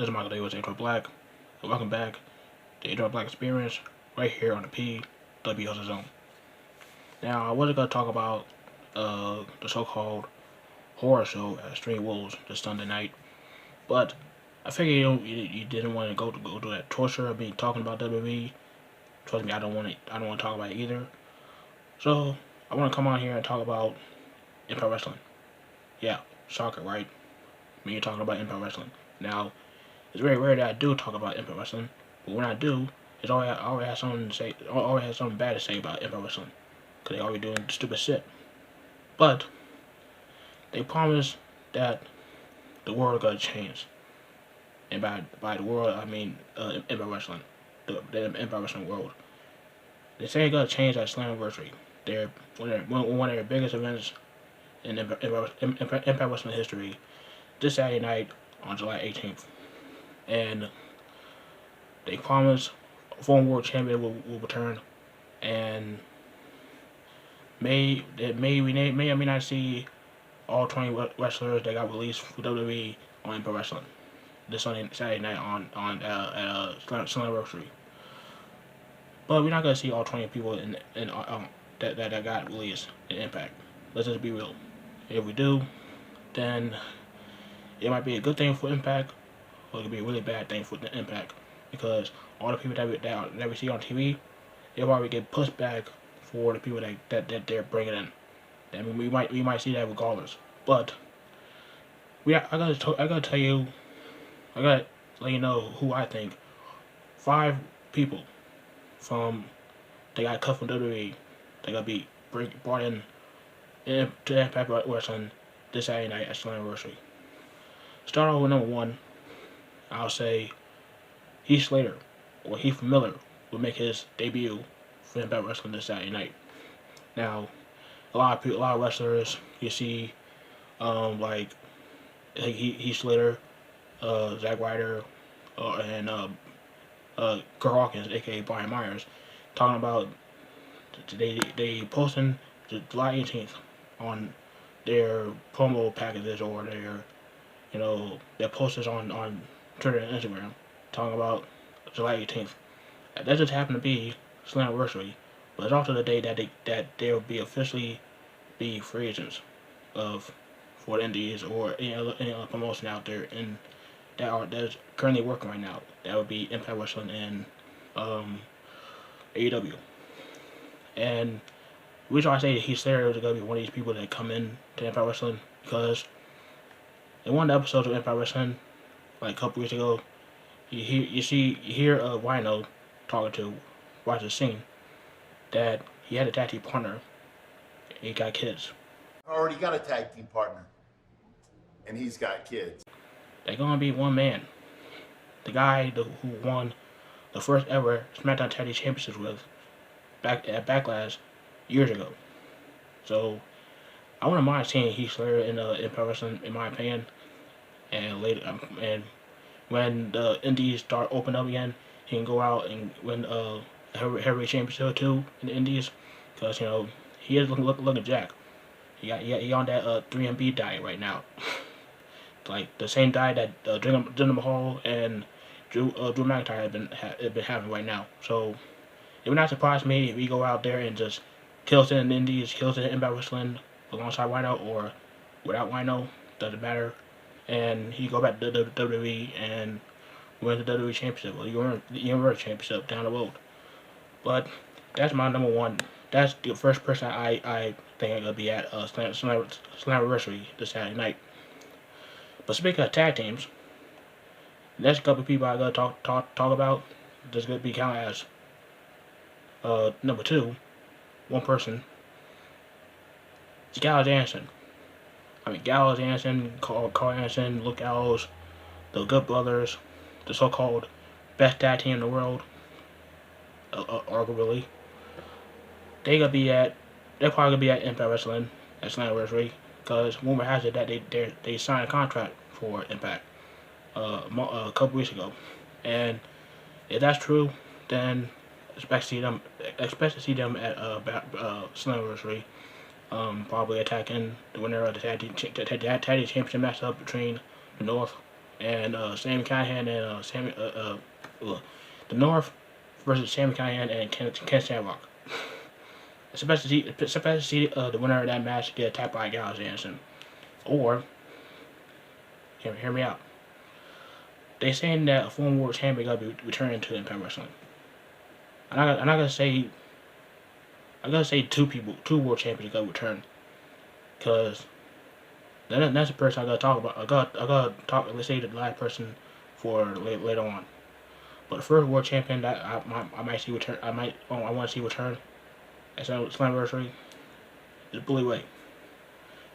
This is Michael Day with Adrian Black, and welcome back to Adrian Black Experience, right here on the PWS Zone. Now, I wasn't going to talk about the so-called horror show at Stream Wolves this Sunday night, but I figured you didn't want to go to that torture of me talking about WWE. Trust me, I don't want to talk about it either. So I want to come on here and talk about Impact Wrestling. Yeah, shocker, right? Me talking about Impact Wrestling. Now, it's very rare that I do talk about Impact Wrestling, but when I do, it's always I always have something to say. Always have something bad to say about Impact Wrestling, because they always doing stupid shit. But they promise that the world is gonna change, and by the world I mean Impact Wrestling, the Impact Wrestling world. They say it's gonna change at Slammiversary. They're one of their biggest events in Impact Wrestling history, this Saturday night on July 18th. And they promise a former world champion will return, and we may or may not see all 20 wrestlers that got released for WWE on Impact Wrestling this Saturday night on Slammiversary. But we're not gonna see all 20 people that got released in Impact. Let's just be real. If we do, then it might be a good thing for Impact, or it could be a really bad thing for the Impact, because all the people that we see on TV, they'll probably get pushed back for the people that they're bringing in. I mean, we might see that regardless. But I gotta tell you, I gotta let you know who I think 5 people from they got cut from WWE, they gotta be brought in to Impact Wrestling this Saturday night at Slammiversary. Start off with number 1. I'll say Heath Slater or Heath Miller will make his debut for Impact Wrestling this Saturday night. Now, a lot of wrestlers you see, like Heath Slater, Zack Ryder, and Kurt Hawkins, aka Brian Myers, talking about they posting July 18th on their promo packages or their posters on Twitter and Instagram, talking about July 18th. That just happened to be Slammiversary, but it's also the day that they'll be officially be free agents for the Indies or any other promotion out there that's currently working right now. That would be Impact Wrestling and AEW. And the reason I say Heath Slater is going to be one of these people that come in to Impact Wrestling, because in one of the episodes of Impact Wrestling, like a couple weeks ago, you hear Rhino talking to Roger Singh that he had a tag team partner and he got kids. Already got a tag team partner, and he's got kids. They're gonna be one man. The guy who won the first ever SmackDown Tag Team Championships with back at Backlash years ago. So I wouldn't mind seeing Heath Slater in Impact Wrestling, in my opinion. And later, and when the Indies start opening up again, he can go out and win a heavyweight championship too in the Indies, because he is looking jack. He on that 3MB diet right now, like the same diet that Jinder Mahal and Drew McIntyre have been having right now. So it would not surprise me if we go out there and just kills it in the Indies, kills it in Impact Wrestling alongside Rhino or without Rhino, doesn't matter. And he go back to WWE and win the WWE Championship or the Universal Championship down the road. But that's my number 1. That's the first person I think I'm gonna be at Slammiversary this Saturday night. But speaking of tag teams, the next couple of people I gotta talk about, that's gonna be counted as number 2. One person. It's Gallows Anderson. Gallows Anderson, Carl Anderson, Luke Gallows, the Good Brothers, the so-called best tag team in the world, arguably. They're probably gonna be at Impact Wrestling at Slammiversary, because rumor has it that they signed a contract for Impact a couple weeks ago, and if that's true, then expect to see them at Slammiversary, probably attacking the winner of the tag team championship matchup between the North and Sami Callihan and the North versus Sami Callihan and Ken Shamrock. Especially the winner of that match get attacked by Gallows Anderson. Or, hear me out. They saying that a former world champion got to be returning to Impact Wrestling. I'm not gonna say. I'm gonna say two world champions got to return, cause that's the person I gotta talk about. I gotta talk. Let's say the last person for later on. But the first world champion that I might see return. I want to see return at Slammiversary is Bully Ray.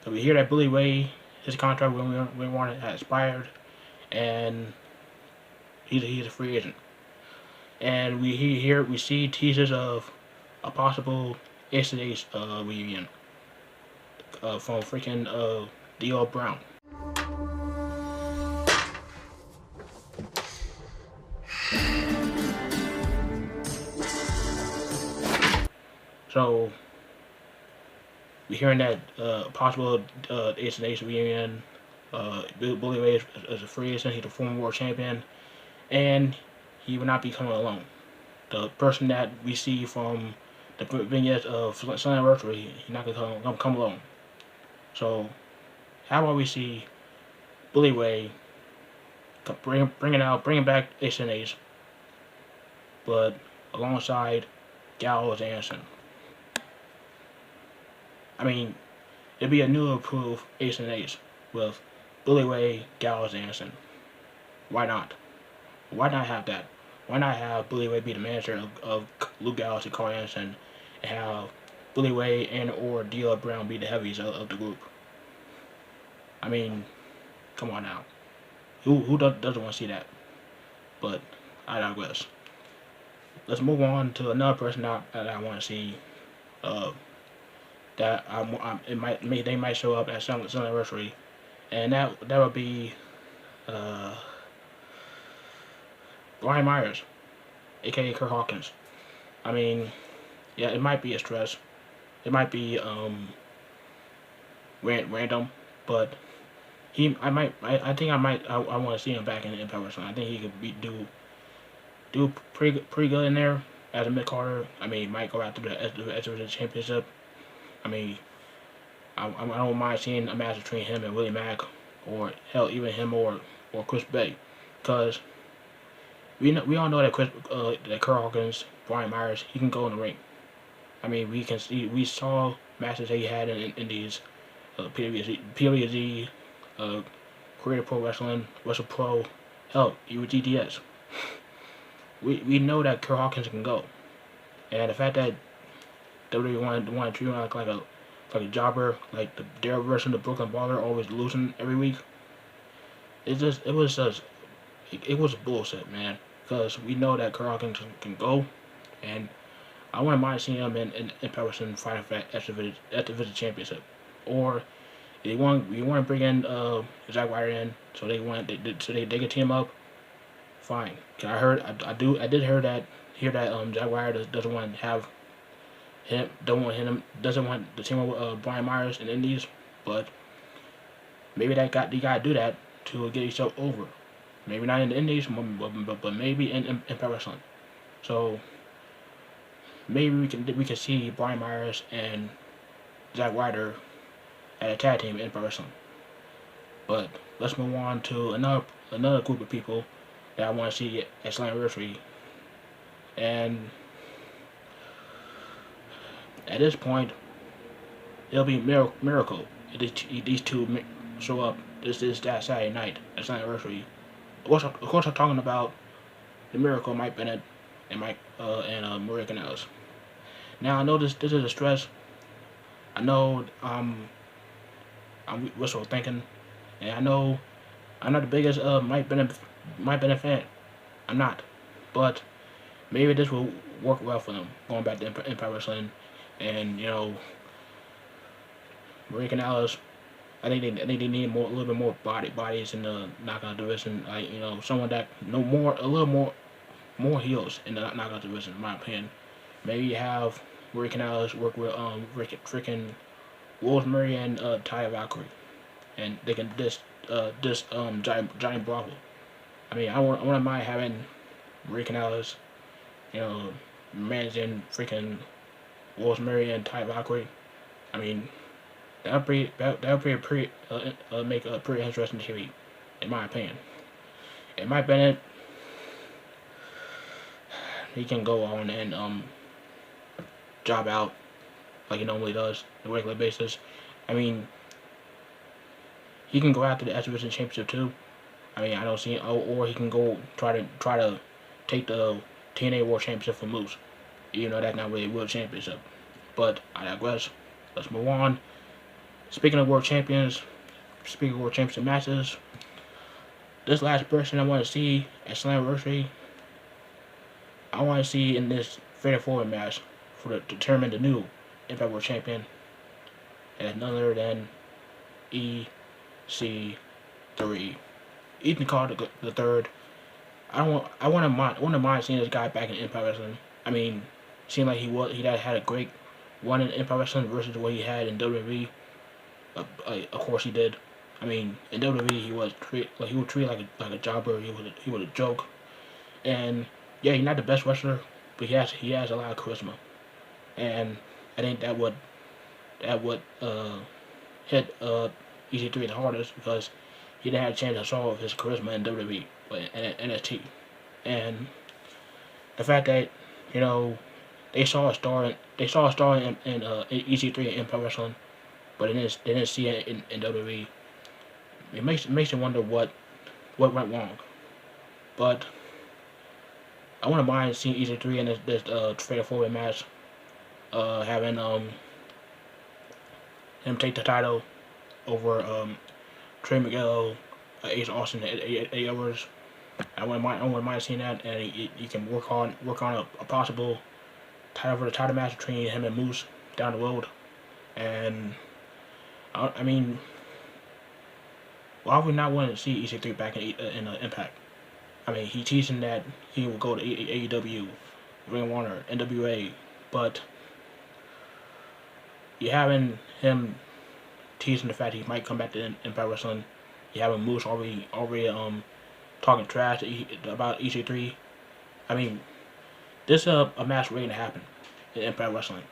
So we hear that Bully Ray, his contract when we want it has expired, and he's a free agent. And we see teasers of a possible Ace of Ace reunion from freaking D.L. Brown. So we're hearing that possible Ace of Ace reunion. Bully Ray is a free agent. He's a former world champion, and he will not be coming alone. The person that we see from the vignettes of Slammiversary, he's not gonna come alone. So how about we see Bully Ray bringing back Ace and Ace, but alongside Gallows Anderson. I mean, it'd be a new approved Ace and Ace with Bully Ray, Gallows Anderson. Why not? Why not have that? Why not have Bully Ray be the manager of Luke Gallows and Carl Anderson, and have Bully Ray and or D.L. Brown be the heavies of the group? I mean, come on now. Who doesn't want to see that? But I digress. Let's move on to another person that I want to see. That they might show up at some anniversary, and that would be Brian Myers, aka Kurt Hawkins. I mean, yeah, it might be a stress. It might be random, but I think I want to see him back in Impact Wrestling. I think he could do pretty good in there as a mid Carter. I mean, he might go after the SWA Championship. I mean, I don't mind seeing a match between him and Willie Mack, or hell, even him or Chris Bay, because we all know that Kurt Hawkins, Brian Myers, he can go in the ring. I mean, we saw matches that he had in these PWZ, Creative Pro Wrestling, Wrestle Pro, hell, even GTS. We know that Kurt Hawkins can go, and the fact that WWE wanted to treat him like a jobber, like their version of the Brooklyn Baller, always losing every week. It was bullshit, man. Because we know that Kurt Hawkins can go, and I wouldn't mind seeing him in Wrestling fighting for that Division Championship. Or if you want to bring in Zack Ryder in, so they can team up. Fine. Cause I did hear that Zack Ryder doesn't want to have him, doesn't want the team with Brian Myers and Indies, but maybe you gotta do that to get yourself over. Maybe not in the Indies, but maybe in Impact Wrestling. So maybe we can see Brian Myers and Zack Ryder at a tag team in Impact Wrestling. But let's move on to another group of people that I want to see at Slammiversary. And at this point, it'll be miracle if these two show up that Saturday night at Slammiversary. Of course, I'm talking about the Miracle, Mike Bennett, and Maria Kanellis. Now I know this is a stress. I know I'm wishful thinking, and I know I'm not the biggest Mike Bennett fan. I'm not, but maybe this will work well for them going back to Impact Wrestling, and Maria Kanellis. I think they need a little bit more bodies in the knockout division. Like someone that know a little more heels in the knockout division, in my opinion. Maybe you have Maria Kanellis work with freaking Rosemary and Taya Valkyrie, and they can diss Johnny Bravo. I mean, I wouldn't mind having Marie Canales, you know, managing freaking Rosemary and Ty Valkyrie. I mean, that would be a pretty make a pretty interesting TV, in my opinion. And Mike Bennett, he can go on and job out like he normally does on a regular basis. I mean, he can go after the Exhibition Championship too. I mean, I don't see, or he can go try to take the TNA World Championship from Moose. You know, that's not really a World Championship. But I digress. Let's move on. Speaking of World Champions, speaking of World Championship matches, this last person I want to see at Slammiversary, I want to see in this Fatal 4 match for to determine the new Impact World Champion, and none other than EC3. Ethan Carter the third. I wouldn't mind seeing this guy back in Impact Wrestling. I mean, seemed like he had a great run in Impact Wrestling versus what he had in WWE. Of course he did. I mean, in WWE he was treated like a jobber. He was a joke. And yeah, he's not the best wrestler, but he has a lot of charisma. And I think that would hit EC3 the hardest because he didn't have a chance to show off his charisma in WWE, but in NXT. And the fact that, you know, they saw a star in EC3 in Impact Wrestling, but they didn't see it in WWE. It makes you wonder what went wrong. But I wouldn't mind seeing EC3 in this Fatal 4-Way match, having him take the title over Trey Miguel, Ace Austin, 8 hours. I wouldn't mind seeing that, and you can work on a possible title match between him and Moose down the road. And I mean, why would we not want to see EC3 back in Impact? I mean, he teasing that he will go to AEW, Ring of Honor, NWA, but you having him teasing the fact he might come back to Impact Wrestling. You having Moose already talking trash about EC3. I mean, this is a match waiting to happen in Impact Wrestling.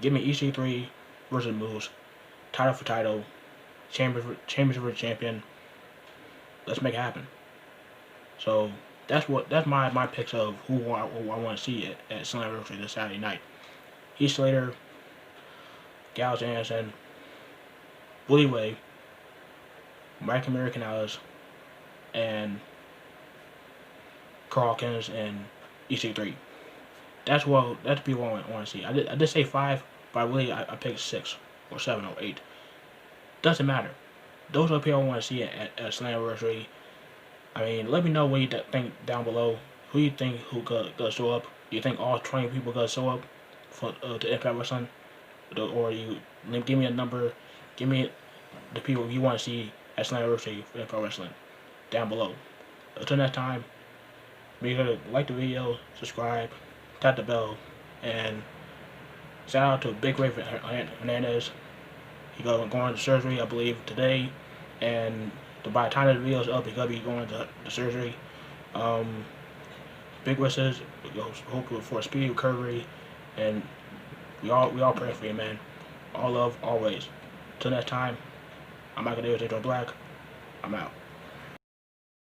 Give me EC3 versus Moose, title for title, championship for champion. Let's make it happen. So that's my picks of who I want to see at Slammiversary this Saturday night. Heath Slater, Gallows Anderson, Bully Ray, Mike American Alice, and Carl Hawkins and EC3. That's people I want to see. I did say 5, but really I picked 6 or 7 or 8. Doesn't matter. Those are people I want to see at Slammiversary. I mean, let me know what you think down below. Who you think who gonna show up? Do you think all 20 people gonna show up for to Impact Wrestling? Or you give me a number, give me the people you want to see at Slammiversary for Impact Wrestling down below. Until next time, make sure to like the video, subscribe, tap the bell, and shout out to Big Ray Hernandez. He going to surgery, I believe, today, and by the time the video is up, he's gonna be going to the surgery. Big wishes, hopefully for a speedy recovery, and we all pray for you, man. All love, always. Till next time, I'm Michael Davis, Black. I'm out.